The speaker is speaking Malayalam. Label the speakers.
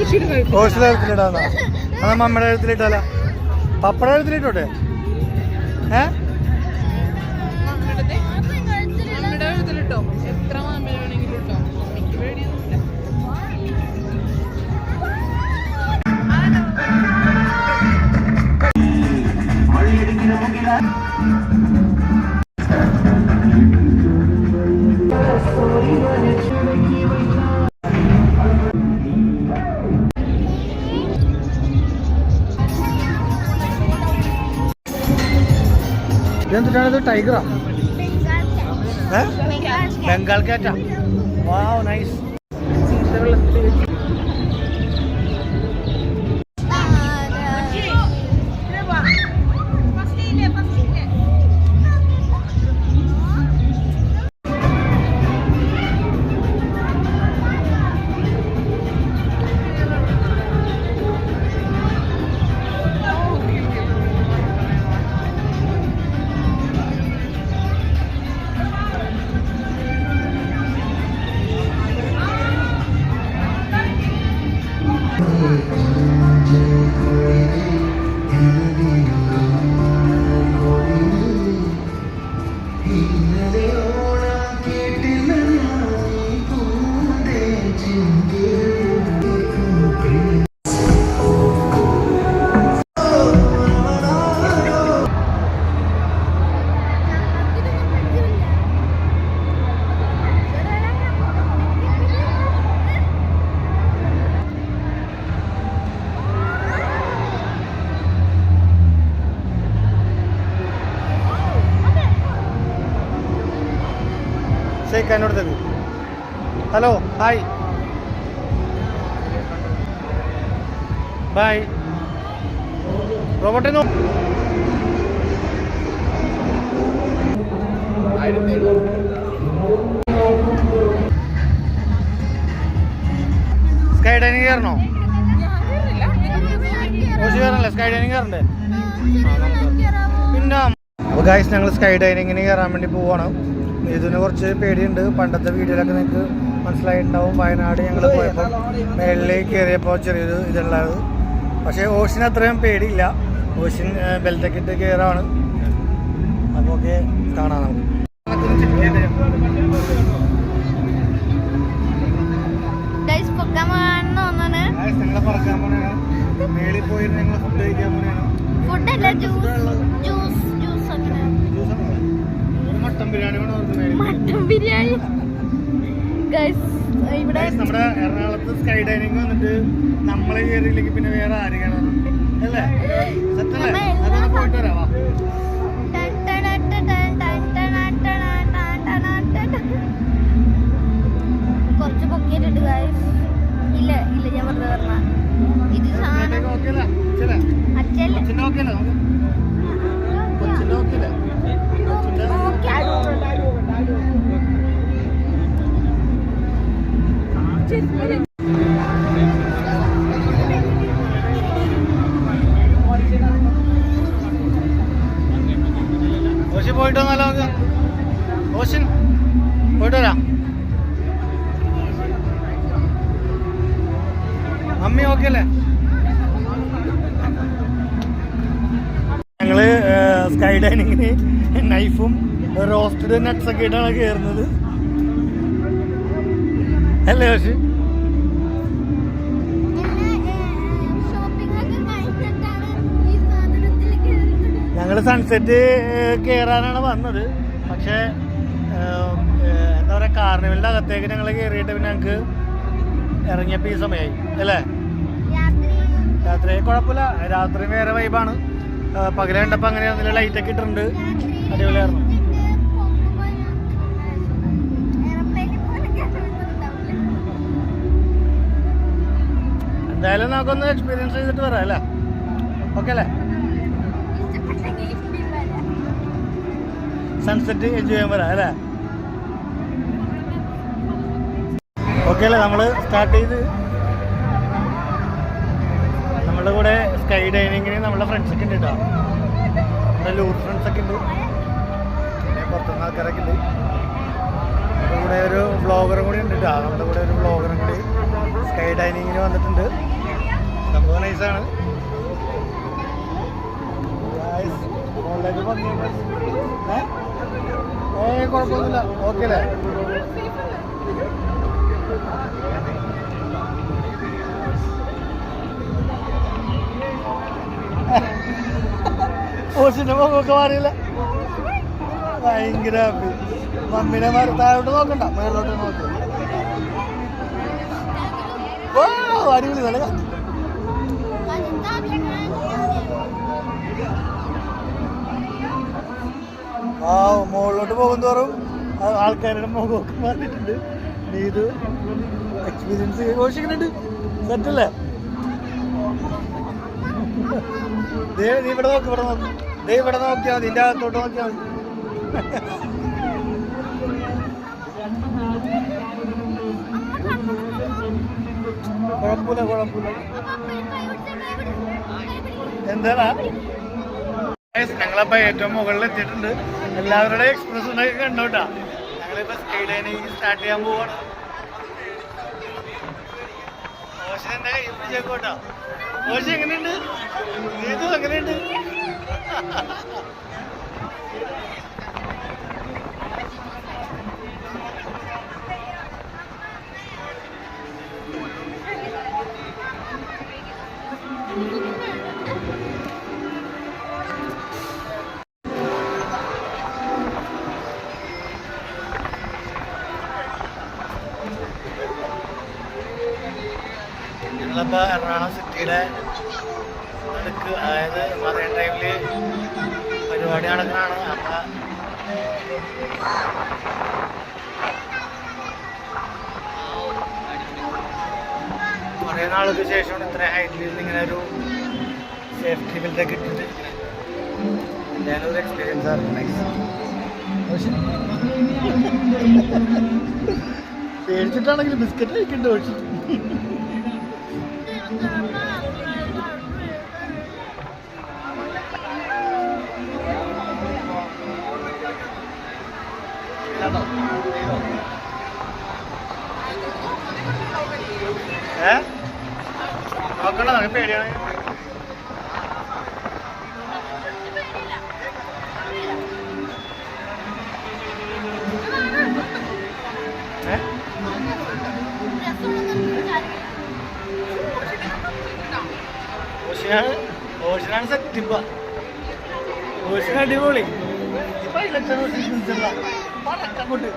Speaker 1: ഓശിയുടെ കഴുത്തിലിടാന്നാ അത് മമ്മയുടെ കഴുത്തിലിട്ടാല പപ്പയുടെ കഴുത്തിലിട്ടോട്ടെ ഇതെന്തിട്ടാണിത് ടൈഗറാ ബംഗാൾ ക്യാറ്റാ വാവ് നൈസ് നോടുത്തത് ഹലോ ഹായ് ബൈ റോബോട്ടിനോ സ്കൈ ഡൈനിങ് കയറണോ ഓശി കയറണല്ലേ സ്കൈ ഡൈനിങ് കയറണ്ടേ പിന്നെ അപ്പോൾ ഗൈസ് ഞങ്ങൾ സ്കൈ ഡൈനിങ്ങിന് കയറാൻ വേണ്ടി പോവാണ് ഇതിന് കുറച്ച് പേടിയുണ്ട് പണ്ടത്തെ വീഡിയോയിലൊക്കെ നിങ്ങൾക്ക് മനസ്സിലായിട്ടുണ്ടാവും വയനാട് ഞങ്ങൾ പോയപ്പോൾ മേളിലേക്ക് കയറിയപ്പോൾ ചെറിയൊരു ഇതുള്ളത് പക്ഷേ ഓഷിന് അത്രയും പേടിയില്ല ഓഷിൻ ബെൽറ്റൊക്കെ ഇട്ട് കയറാണ് അപ്പോൾ ഓക്കെ കാണാം നമുക്ക് ഞങ്ങളെ പറക്കാൻ പോണെയാണ് മേളിൽ പോയി ഞങ്ങൾ ഫുഡ് കഴിക്കാൻ പോണെയാണ്
Speaker 2: മട്ടൻ ബിരിയാണി ഇവിടെ
Speaker 1: നമ്മുടെ എറണാകുളത്ത് സ്കൈ ഡൈനിങ് വന്നിട്ട് നമ്മളെ കയറിയില്ലെങ്കിൽ പിന്നെ വേറെ ആര് കാണാൻ അല്ലേ സത്യല്ലേ അതൊന്ന് പോയിട്ട് വരാവാ
Speaker 2: കുറച്ച് പൊക്കിയിട്ടുണ്ട് ഇല്ല ഇല്ല ഞാൻ വെറുതെ പറഞ്ഞ ഇത്
Speaker 1: ഓശി പോയിട്ട് വന്നാലോ ഓശിൻ പോയിട്ട് വരാം മമ്മി ഓക്കെ അല്ലേ ഞങ്ങള് സ്കൈ ഡൈനിങ്ങിന് നൈഫും റോസ്റ്റഡ് നട്ട്സ് ഒക്കെ ഇട്ടാണ് കയറുന്നത് അല്ലേ ഓശി ഞങ്ങൾ സൺസെറ്റ് കയറാനാണ് വന്നത് പക്ഷേ എന്താ പറയുക കാർണിവലിൻ്റെ അകത്തേക്ക് ഞങ്ങൾ കയറിയിട്ട് പിന്നെ ഞങ്ങൾക്ക് ഇറങ്ങിയപ്പോൾ ഈ സമയമായി അല്ലേ രാത്രി കുഴപ്പമില്ല രാത്രി വേറെ വൈബാണ് പകല് കണ്ടപ്പോൾ അങ്ങനെ ലൈറ്റൊക്കെ ഇട്ടിട്ടുണ്ട് അടിപൊളിയായിരുന്നു എന്തായാലും നമുക്കൊന്ന് എക്സ്പീരിയൻസ് ചെയ്തിട്ട് വരാം അല്ലേ ഓക്കെ അല്ലേ സൺസെറ്റ് എൻജോയ് ചെയ്യാൻ വരാം അല്ലേ ഓക്കെ അല്ലേ നമ്മൾ സ്റ്റാർട്ട് ചെയ്ത് നമ്മുടെ കൂടെ സ്കൈ ഡൈനിങ്ങിന് നമ്മുടെ ഫ്രണ്ട്സൊക്കെ ഉണ്ട് കേട്ടോ നമ്മുടെ ലൂർ ഫ്രണ്ട്സൊക്കെ ഉണ്ട് പിന്നെ പുറത്തുനിന്ന് ആൾക്കാരൊക്കെ ഉണ്ട് നമ്മുടെ കൂടെ ഒരു വ്ളോഗറും കൂടി ഉണ്ട് കേട്ടോ നമ്മുടെ കൂടെ ഒരു വ്ളോഗറും കൂടി സ്കൈ ഡൈനിങ്ങിന് വന്നിട്ടുണ്ട്. സംഭവം നൈസാണ്. കുഴപ്പമൊന്നുമില്ല. ഓക്കെ അല്ലേ? ഓഷിന്റെ മുഖമൊക്കെ മാറിയില്ല. ഭയങ്കര ഹാപ്പി. മമ്മിനെ താഴോട്ട് നോക്കണ്ട, മേലോട്ട് നോക്ക്. അടിപൊളി. നല്ല മുകളിലോട്ട് പോകും തോറും ആൾക്കാരുടെ മുഖമൊക്കെ മാറിയിട്ടുണ്ട്. ഇത് എക്സ്പീരിയൻസ് ഘോഷിക്കുന്നുണ്ട്. സെറ്റല്ലേ? നീ ഇവിടെ നോക്ക്, ഇവിടെ നോക്ക്. ദേ ഇവിടെ നോക്കിയാൽ മതി, ഇതിൻ്റെ അകത്തോട്ട് നോക്കിയാൽ മതി. കുഴപ്പമില്ല, കുഴപ്പമില്ല. എന്താ ഞങ്ങളപ്പോ ഏറ്റവും മുകളിൽ എത്തിയിട്ടുണ്ട്. എല്ലാവരുടെയും എക്സ്പ്രസ് ഉണ്ടൊക്കെ കണ്ടോട്ടാ. ഞങ്ങളിപ്പോ സ്കൈ ഡൈനിങ് സ്റ്റാർട്ട് ചെയ്യാൻ പോവാണ്. ഓഷൻ എന്റെ കൈ പിടിച്ചേക്കോട്ടാ. ഓഷൻ എങ്ങനെയുണ്ട്? ഇത് എങ്ങനെയുണ്ട്? ഞങ്ങളിപ്പോൾ എറണാകുളം സിറ്റിയുടെ അടുക്ക്, അതായത് മറൈൻ ഡ്രൈവില് പരിപാടി നടക്കുന്നതാണ്. അപ്പം കുറേ നാൾക്ക് ശേഷമാണ് ഇത്ര ഹൈറ്റിൽ നിന്ന് ഇങ്ങനെ ഒരു സേഫ്റ്റി ബെൽറ്റൊക്കെ ഇട്ടിട്ട് എൻ്റെ ഒരു എക്സ്പീരിയൻസ് ആണ്. പേടിച്ചിട്ടാണെങ്കിൽ ബിസ്ക്കറ്റ് കഴിക്കണ്ട. പക്ഷേ നോക്കണ്ട, നമുക്ക് പേടിയാണ്. ഓഷനാണ് സെറ്റിപ്പ. ഓഷൻ അടിപൊളി. പൈലറ്റ് പറക്കങ്ങോട്ട്.